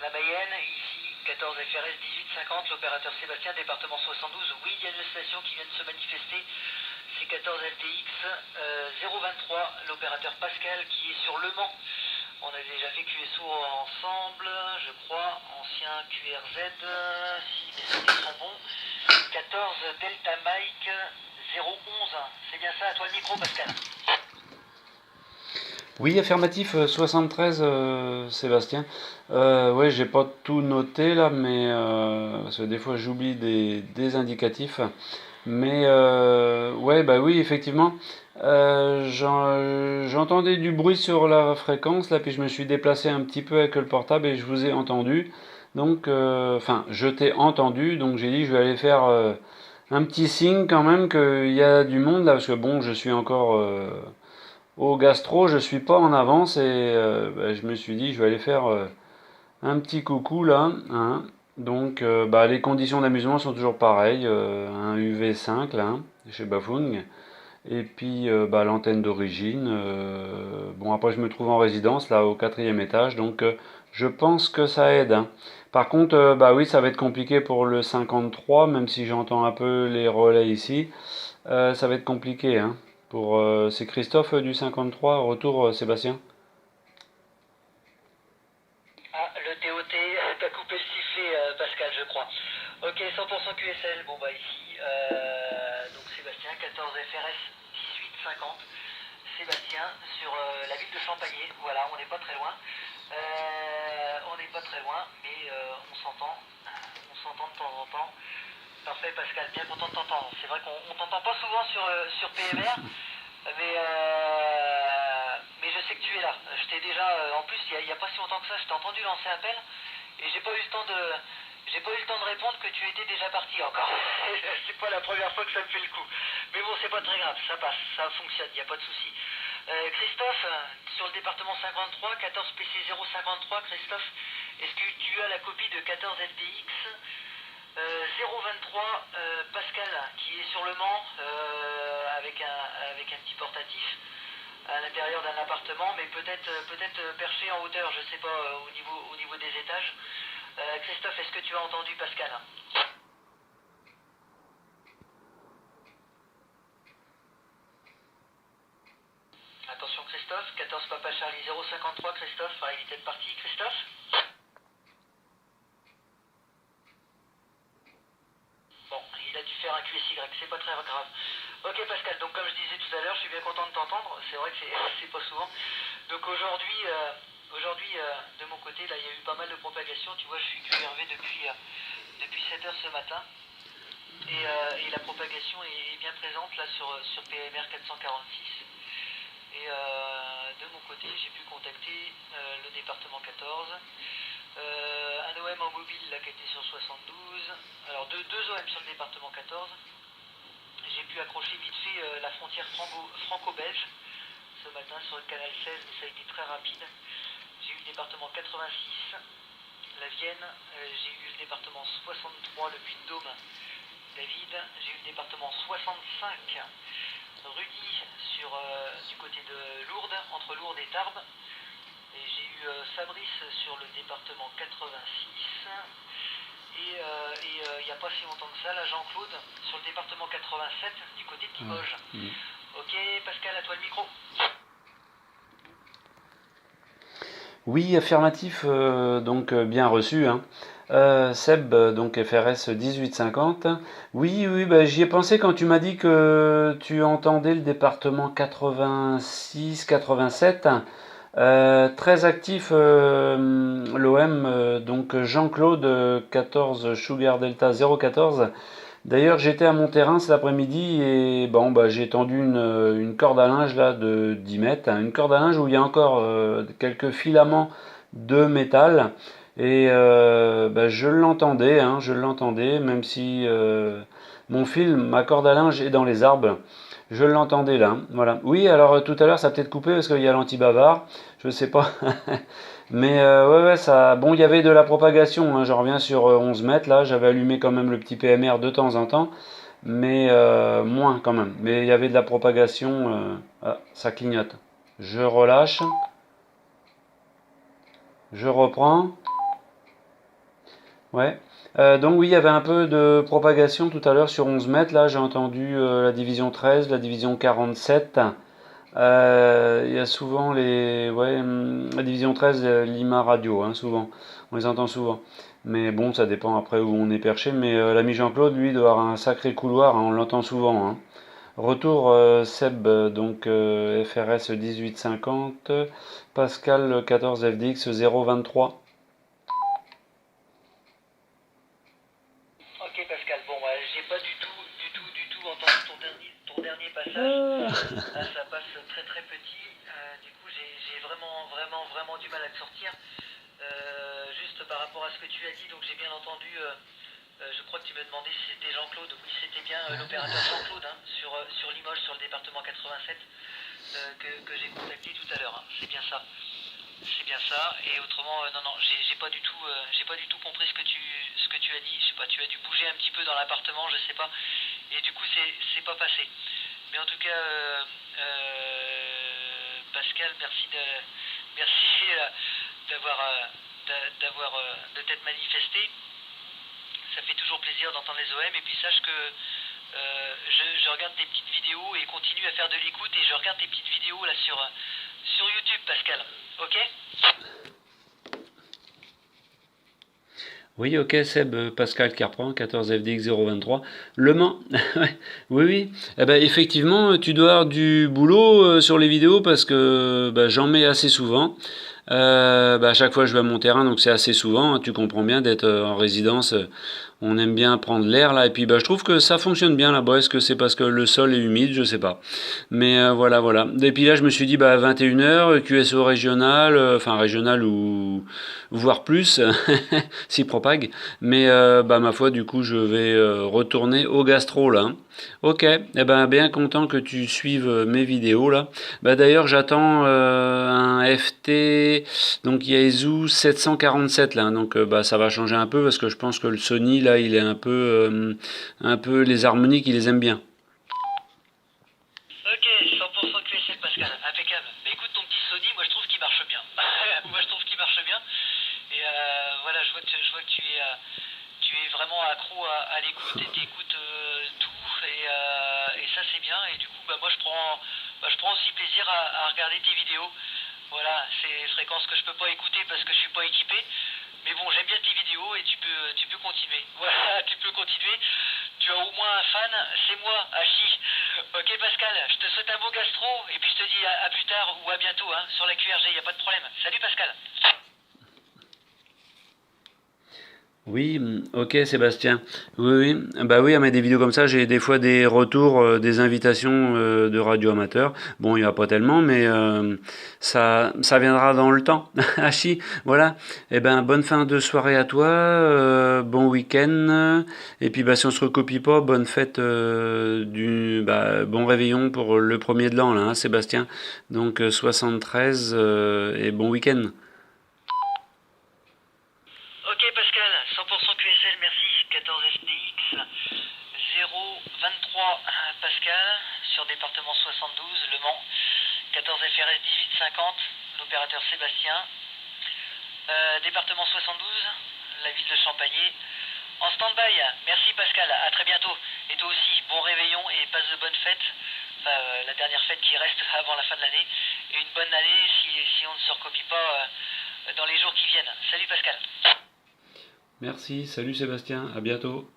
La Mayenne, ici 14 FRS 1850, l'opérateur Sébastien, département 72. Oui, il y a une station qui vient de se manifester. C'est 14 LTX 023, l'opérateur Pascal qui est sur Le Mans. On a déjà fait QSO ensemble, je crois, ancien QRZ, si mes souvenirs sont bons. 14 Delta Mike 011, c'est bien ça, à toi le micro Pascal. Oui, affirmatif 73, Sébastien. Ouais, j'ai pas tout noté là, mais parce que des fois j'oublie des indicatifs. Mais ouais, bah oui, effectivement. J'entendais du bruit sur la fréquence là, puis je me suis déplacé un petit peu avec le portable et je vous ai entendu. Donc, enfin, je t'ai entendu, donc j'ai dit je vais aller faire un petit signe quand même qu'il y a du monde là, parce que bon, je suis encore au gastro, je suis pas en avance et bah, je me suis dit je vais aller faire un petit coucou là, hein. Donc bah, les conditions d'amusement sont toujours pareilles, un UV5 là, hein, chez Bafung. Et puis bah, l'antenne d'origine. Bon après je me trouve en résidence là au quatrième étage, donc je pense que ça aide, hein. Par contre, bah oui, ça va être compliqué pour le 53, même si j'entends un peu les relais ici. Ça va être compliqué, hein. C'est Christophe du 53, retour Sébastien. Ah, le TOT, t'as coupé le sifflet Pascal, je crois. Ok, 100% QSL, bon bah ici, donc Sébastien, 14 FRS 1850. Sébastien, sur la ville de Champagné, voilà, on n'est pas très loin. On n'est pas très loin, mais on s'entend de temps en temps. Parfait Pascal, bien content de t'entendre. C'est vrai qu'on t'entend pas souvent sur PMR, mais je sais que tu es là. Je t'ai déjà, en plus, il y a pas si longtemps que ça, je t'ai entendu lancer un appel et j'ai pas eu le temps de répondre que tu étais déjà parti encore. C'est pas la première fois que ça me fait le coup. Mais bon, c'est pas très grave, ça passe, ça fonctionne, il n'y a pas de souci. Christophe, sur le département 53, 14 PC 053, Christophe, est-ce que tu as la copie de 14 FDX 023 Pascal qui est sur le Mans avec un petit portatif à l'intérieur d'un appartement, mais peut-être perché en hauteur, je sais pas, au niveau des étages. Christophe, est-ce que tu as entendu Pascal? Attention Christophe, 14 Papa Charlie 053 Christophe, il est peut-être parti Christophe? Bon, il a dû faire un QSY, c'est pas très grave. Ok Pascal, donc comme je disais tout à l'heure, je suis bien content de t'entendre, c'est vrai que c'est pas souvent. Donc aujourd'hui, de mon côté, là il y a eu pas mal de propagation, tu vois, je suis QRV depuis 7 heures ce matin. Et la propagation est bien présente là sur PMR 446. Et de mon côté, j'ai pu contacter le département 14, un OM en mobile là qui était sur 72, alors deux OM sur le département 14. J'ai pu accrocher vite fait la frontière franco-belge ce matin sur le canal 16, mais ça a été très rapide. J'ai eu le département 86, la Vienne, j'ai eu le département 63, le Puy-de-Dôme, David, j'ai eu le département 65, Rudy du côté de Lourdes, entre Lourdes et Tarbes, et j'ai eu Fabrice sur le département 86, et il n'y a pas si longtemps que ça, là Jean-Claude sur le département 87 du côté de Limoges. Ok Pascal, à toi le micro. Oui, affirmatif, donc bien reçu, hein. Seb, donc FRS 1850. Oui, oui, bah, j'y ai pensé quand tu m'as dit que tu entendais le département 86, 87. Très actif l'OM, donc Jean-Claude 14 Sugar Delta 014. D'ailleurs, j'étais à mon terrain cet après-midi et bon, bah, j'ai tendu une corde à linge là de 10 mètres, hein, une corde à linge où il y a encore quelques filaments de métal et bah, je l'entendais, même si mon fil, ma corde à linge est dans les arbres. Je l'entendais là, voilà. Oui, alors tout à l'heure ça a peut-être coupé parce qu'il y a l'anti-bavard, je sais pas. Mais ouais, ouais, ça. Bon, il y avait de la propagation, hein, je reviens sur 11 mètres là, j'avais allumé quand même le petit PMR de temps en temps, mais moins quand même. Mais il y avait de la propagation, ah, ça clignote. Je relâche, je reprends. Ouais. Donc oui, il y avait un peu de propagation tout à l'heure sur 11 mètres. Là, j'ai entendu la division 13, la division 47. Il y a souvent la division 13, Lima Radio, hein, souvent. On les entend souvent. Mais bon, ça dépend après où on est perché. Mais l'ami Jean-Claude, lui, doit avoir un sacré couloir, hein, on l'entend souvent, hein. Retour Seb, donc FRS 1850, Pascal 14 FDX 023. Ok Pascal, bon, j'ai pas du tout entendu ton dernier passage. Ça passe très très petit. Du coup, j'ai vraiment du mal à te sortir. Juste par rapport à ce que tu as dit, donc j'ai bien entendu. Je crois que tu me demandais si c'était Jean-Claude. Oui, c'était bien l'opérateur Jean-Claude, hein, sur Limoges, sur le département 87, que j'ai contacté tout à l'heure, hein. C'est bien ça. C'est bien ça. Et autrement, non, j'ai pas du tout compris ce que tu as dit. Je sais pas, tu as dû bouger un petit peu dans l'appartement, je sais pas. Et du coup, c'est pas passé. Mais en tout cas, Pascal, merci d'avoir, de t'être manifesté. Ça fait toujours plaisir d'entendre les OM. Et puis sache que je regarde tes petites vidéos et continue à faire de l'écoute. Et je regarde tes petites vidéos là sur YouTube, Pascal. Ok? Oui, ok, Seb, Pascal qui reprend, 14 FDX 023. Le Mans, ouais, oui, oui. Eh ben, effectivement, tu dois avoir du boulot sur les vidéos parce que bah, j'en mets assez souvent. À chaque fois, je vais à mon terrain, donc c'est assez souvent, hein. Tu comprends bien d'être en résidence. On aime bien prendre l'air là, et puis bah, je trouve que ça fonctionne bien là-bas. Est-ce que c'est parce que le sol est humide? Je sais pas. Mais voilà, voilà. Et puis là, je me suis dit, bah, 21h, QSO régional, enfin régional ou voire plus, s'y propague. Mais bah, ma foi, du coup, je vais retourner au gastro là, hein. Ok, eh ben, bien content que tu suives mes vidéos là. Bah, d'ailleurs, j'attends un FT, donc Yaesu 747 là, hein. Donc bah, ça va changer un peu parce que je pense que le Sony là, il est un peu les harmoniques, il les aime bien. Ok, 100% QSL Pascal, impeccable. Mais écoute, ton petit Sony, moi je trouve qu'il marche bien. Moi je trouve qu'il marche bien. Et voilà, je vois que tu es vraiment accro à l'écoute et tu écoutes tout. Et ça c'est bien. Et du coup, bah, moi je prends aussi plaisir à regarder tes vidéos. Voilà, c'est fréquences que je peux pas écouter parce que je suis pas équipé. Mais bon, j'aime bien tes vidéos et tu peux continuer. Voilà, tu peux continuer. Tu as au moins un fan, c'est moi, Hachi. Ok Pascal, je te souhaite un beau gastro et puis je te dis à plus tard ou à bientôt, hein, sur la QRG, y a pas de problème. Salut Pascal. Oui, ok Sébastien. Oui, oui. Bah oui, à mettre des vidéos comme ça, j'ai des fois des retours, des invitations de radio amateurs. Bon, il n'y en a pas tellement, mais ça viendra dans le temps. Hachi, voilà. Eh ben, bonne fin de soirée à toi, bon week-end. Et puis, bah, si on se recopie pas, bonne fête bon réveillon pour le premier de l'an, là, hein, Sébastien. Donc, 73 et bon week-end. Ok Pascal, 100% QSL, merci. 14 FDX 023 Pascal, sur département 72, Le Mans. 14 FRS 1850, l'opérateur Sébastien. Département 72, la ville de Champagné. En stand-by, merci Pascal, à très bientôt. Et toi aussi, bon réveillon et passe de bonnes fêtes. Enfin, la dernière fête qui reste avant la fin de l'année. Et une bonne année si on ne se recopie pas dans les jours qui viennent. Salut Pascal. Merci, salut Sébastien, à bientôt.